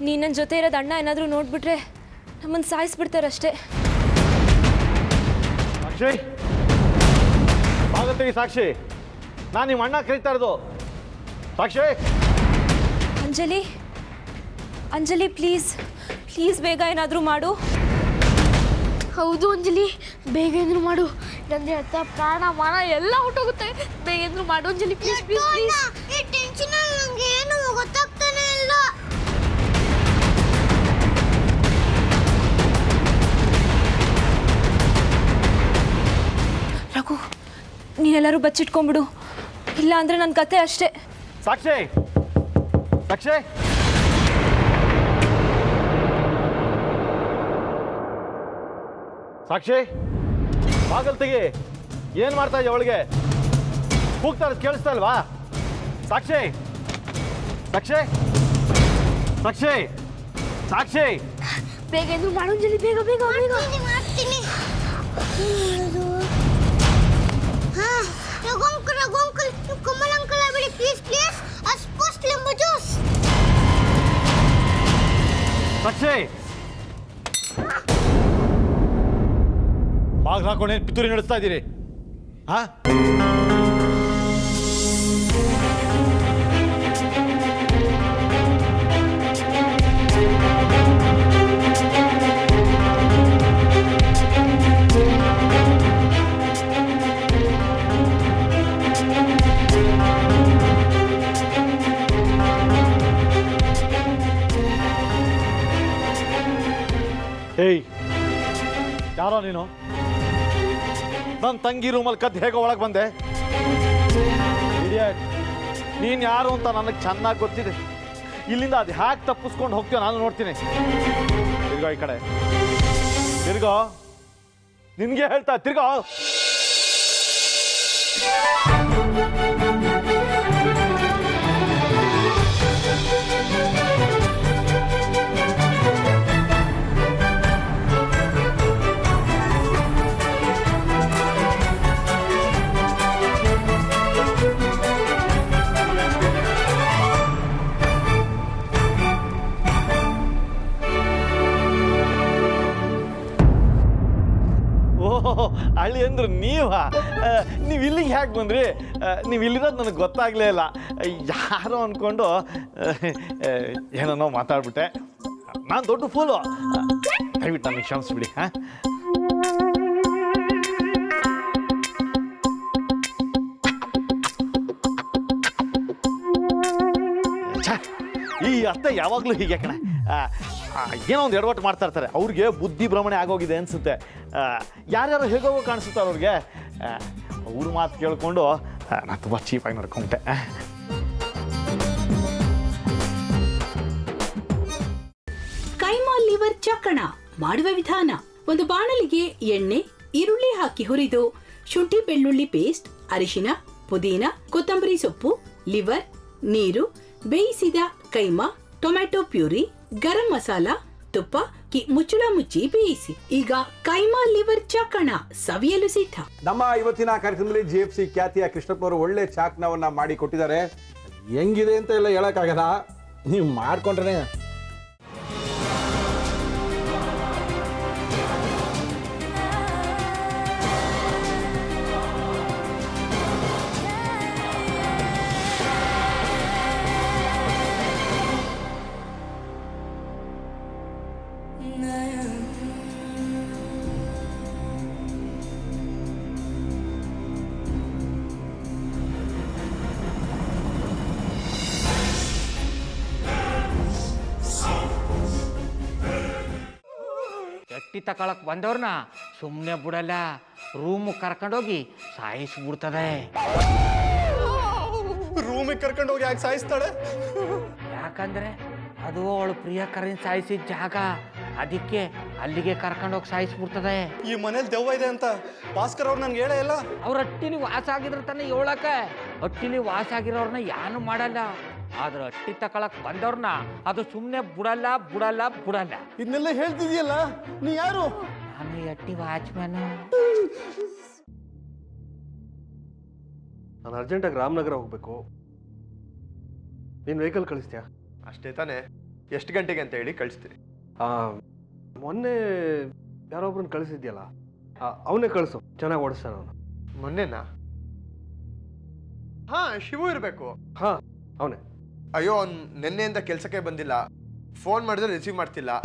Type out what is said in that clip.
ನೀನು ನನ್ನ ಜೊತೆ ಇರೋದು ಅಣ್ಣ ಏನಾದರೂ ನೋಡ್ಬಿಟ್ರೆ ನಮ್ಮನ್ನು ಸಾಯಿಸ್ಬಿಡ್ತಾರಷ್ಟೇ. ಸಾಕ್ಷಿ ಆಗುತ್ತೆ ಸಾಕ್ಷಿ, ನಾನು ನಿಮ್ಮ ಅಣ್ಣ ಕರೀತಾ ಇರೋದು. ಸಾಕ್ಷಿ ಅಂಜಲಿ, ಅಂಜಲಿ ಪ್ಲೀಸ್ ಪ್ಲೀಸ್ ಬೇಗ ಏನಾದರೂ ಮಾಡು. ಹೌದು ಅಂಜಲಿ, ಬೇಗ ಏನಾದ್ರು ಮಾಡು. ಇಲ್ಲಾಂದ್ರೆ ಅತ್ತ ಪ್ರಾಣ ಮಾನ ಎಲ್ಲ ಹೊಟ್ಟೋಗುತ್ತೆ. ಬೇಗ ಏನಾದ್ರು ಮಾಡು ಅಂಜಲಿ, ಪ್ಲೀಸ್ ಪ್ಲೀಸ್ ಪ್ಲೀಸ್. ಈ ಟೆನ್ಷನ್ ನನಗೆ ಏನು ಗೊತ್ತಾಗ್ತಾನೆ ಇಲ್ಲ. ರಘು, ನೀನೆಲ್ಲರೂ ಬಚ್ಚಿಟ್ಕೊಂಡ್ಬಿಡು, ಇಲ್ಲ ಅಂದರೆ ನನ್ನ ಕತೆ ಅಷ್ಟೇ. ಸಾಕ್ಷಿ ಸಾಕ್ಷಿ ಸಾಕ್ಷಿ ಬಾಗಲ್ ತೆಗಿ. ಏನು ಮಾಡ್ತಾ ಇದೆಯಾ ಅವಳಿಗೆ? ಕೂಗ್ತಾ ಇರೋದು ಕೇಳಿಸ್ತಾ ಇಲ್ವಾ? ಸಾಕ್ಷಿ ಸಾಕ್ಷಿ ಸಾಕ್ಷಿ ಸಾಕ್ಷಿ ಬೇಗ ಏನಾದ್ರು ಮಾಡು ಅಂಜಲಿ, ಬೇಗ ಬೇಗ ಬೇಗ ಮಾಡ್ತೀನಿ. ಕಮಲ್ ಅಂಕಲ್ ಬಿಡಿ ಪ್ಲೀಸ್ ಪ್ಲೀಸ್. ಅಸ್ಪೋಸ್ಟ್ ಲಿಂಬು ಜ್ಯೂಸ್. ಸಾಕ್ಷಿ ಬಾಗ್ಲು ಹಾಕೊಂಡೇನು ಪಿತೂರಿ ನಡೆಸ್ತಾ ಇದ್ದೀರಿ? ಹಾ ಏಯ್, ಯಾರೋ ನೀನು? ನನ್ನ ತಂಗಿ ರೂಮಲ್ಲಿ ಕದ್ದು ಹೇಗೋ ಒಳಗೆ ಬಂದೆ? ಇಡಿಯಟ್, ನೀನು ಯಾರು ಅಂತ ನನಗೆ ಚೆನ್ನಾಗಿ ಗೊತ್ತಿದೆ. ಇಲ್ಲಿಂದ ಅದು ಹ್ಯಾಕ್ ತಪ್ಪಿಸ್ಕೊಂಡು ಹೋಗ್ತೀಯೋ ನಾನು ನೋಡ್ತೀನಿ. ತಿರ್ಗೋ ಈ ಕಡೆ, ತಿರ್ಗೋ, ನಿನಗೆ ಹೇಳ್ತಾ ತಿರ್ಗೋ. ಹಳ್ಳಿ ಅಂದ್ರು ನೀವಾ? ನೀವು ಇಲ್ಲಿಗೆ ಹೇಗೆ ಬಂದ್ರಿ? ನೀವು ಇಲ್ಲಿರೋದು ನನಗೆ ಗೊತ್ತಾಗಲೇ ಇಲ್ಲ. ಯಾರೋ ಅಂದ್ಕೊಂಡು ಏನೋ ಮಾತಾಡ್ಬಿಟ್ಟೆ. ನಾನು ದೊಡ್ಡ ಫೂಲು, ದಯವಿಟ್ಟು ನನಗೆ ಕ್ಷಮಿಸ್ಬಿಡಿ. ಹಾಂ, ಈ ಅತ್ತೆ ಯಾವಾಗಲೂ ಹೀಗೆ ಕಣೆ, ಏನೋ ಒಂದು ಎಡವಟ್ಟು ಮಾಡ್ತಾ ಇರ್ತಾರೆ. ಅವ್ರಿಗೆ ಬುದ್ಧಿ ಭ್ರಮಣೆ ಆಗೋಗಿದೆ ಅನಿಸುತ್ತೆ. ಯಾರ್ಯಾರು ಹೇಗೋ ಕಾಣಿಸುತ್ತಾರೆ ಅವ್ರಿಗೆ. ಅವ್ರ ಮಾತು ಕೇಳಿಕೊಂಡು ನಾನು ತುಂಬ ಚೀಪಾಗಿ ನಡ್ಕೊಂಬಿಟ್ಟೆ. ಕೈಮಾ ಲಿವರ್ ಚಕ್ಕಣ ಮಾಡುವ ವಿಧಾನ: ಒಂದು ಬಾಣಲಿಗೆ ಎಣ್ಣೆ, ಈರುಳ್ಳಿ ಹಾಕಿ ಹುರಿದು ಶುಂಠಿ ಬೆಳ್ಳುಳ್ಳಿ ಪೇಸ್ಟ್, ಅರಿಶಿನ, ಪುದೀನ, ಕೊತ್ತಂಬರಿ ಸೊಪ್ಪು, ಲಿವರ್, ನೀರು, ಬೇಯಿಸಿದ ಕೈಮಾ, ಟೊಮ್ಯಾಟೊ ಪ್ಯೂರಿ, ಗರಂ ಮಸಾಲ, ತುಪ್ಪ ಮುಚ್ಚಳ ಮುಚ್ಚಿ ಬೇಯಿಸಿ. ಈಗ ಕೈಮಾ ಲಿವರ್ ಚಾಕಣ ಸವಿಯಲು ಸಿದ್ಧ. ನಮ್ಮ ಇವತ್ತಿನ ಕಾರ್ಯಕ್ರಮದಲ್ಲಿ GFC ಖ್ಯಾತಿಯ ಕೃಷ್ಣಪ್ಪನವರು ಒಳ್ಳೆ ಚಾಕ್ನವನ್ನ ಮಾಡಿ ಕೊಟ್ಟಿದ್ದಾರೆ. ಹೆಂಗಿದೆ ಅಂತ ಎಲ್ಲ ಹೇಳಕ್ಕಾಗಲ್ಲ, ನೀವು ಮಾಡ್ಕೊಂಡ್ರೆ. ಎಟ್ಟಿ ತಕೊಳಕ್ ಬಂದವ್ರನ್ನ ಸುಮ್ಮನೆ ಬಿಡಲ್ಲ, ರೂಮ್ ಕರ್ಕೊಂಡೋಗಿ ಸಾಯಿಸ್ಬಿಡ್ತದೆ. ರೂಮಿಗೆ ಕರ್ಕೊಂಡೋಗಿ ಯಾಕೆ ಸಾಯಿಸ್ತಾಳೆ? ಯಾಕಂದ್ರೆ ಅದು ಅವಳು ಪ್ರಿಯಕರನ್ ಸಾಯಿಸಿದ ಜಾಗ, ಅದಕ್ಕೆ ಅಲ್ಲಿಗೆ ಕರ್ಕೊಂಡೋಗಿ ಸಾಯಿಸ್ಬಿಡ್ತದೆ. ಈ ಮನೇಲಿ ದೆವ್ವ ಇದೆ ಅಂತ ಭಾಸ್ಕರ್ ಅವ್ರು ನನ್ಗೆ ಹೇಳೇ ಇಲ್ಲ. ಅವ್ರ ಹಟ್ಟಿಲಿ ವಾಸ ಆಗಿದ್ರ ತಾನೆ ಹೇಳಕ. ಹಟ್ಟಿಲಿ ವಾಸ ಆಗಿರೋರ್ನ ಯಾನು ಮಾಡಲ್ಲ, ಆದ್ರೆ ಹಟ್ಟಿ ತಕೊಳಕ್ ಬಂದವ್ರನ್ನ ಅದು ಸುಮ್ಮನೆ ಬಿಡಲ್ಲ ಬಿಡಲ್ಲ ಬಿಡಲ್ಲ. ಇದನ್ನೆಲ್ಲ ಹೇಳ್ತಿದ್ಯಲ್ಲ, ನೀ ಯಾರು? ನಾನು ಹಟ್ಟಿ ವಾಚ್ಮ್ಯಾನು. ನಾನು ಅರ್ಜೆಂಟಾಗಿ ರಾಮನಗರ ಹೋಗ್ಬೇಕು. ನೀನು ವೆಹಿಕಲ್ ಕಳಿಸ್ತೀಯಾ? ಅಷ್ಟೇ ತಾನೆ? ಎಷ್ಟು ಗಂಟೆಗೆ ಅಂತ ಹೇಳಿ ಕಳಿಸ್ತೀರಿ. ಮೊನ್ನೆ ಯಾರೊಬ್ರನ್ನ ಕಳಿಸಿದ್ಯಲ್ಲ ಅವನೇ ಕಳಿಸು, ಚೆನ್ನಾಗಿ ಓಡಿಸ್ತಾನ ಅವನು. ಮೊನ್ನೆನಾ? ಹಾ, ಶಿವು ಇರಬೇಕು. ಹಾ, ಅವನೇ. ಅಯ್ಯೋ, ಅವ್ನು ನಿನ್ನೆಯಿಂದ ಕೆಲಸಕ್ಕೆ ಬಂದಿಲ್ಲ. ಫೋನ್ ಮಾಡಿದ್ರೆ ರಿಸೀವ್ ಮಾಡ್ತಿಲ್ಲ.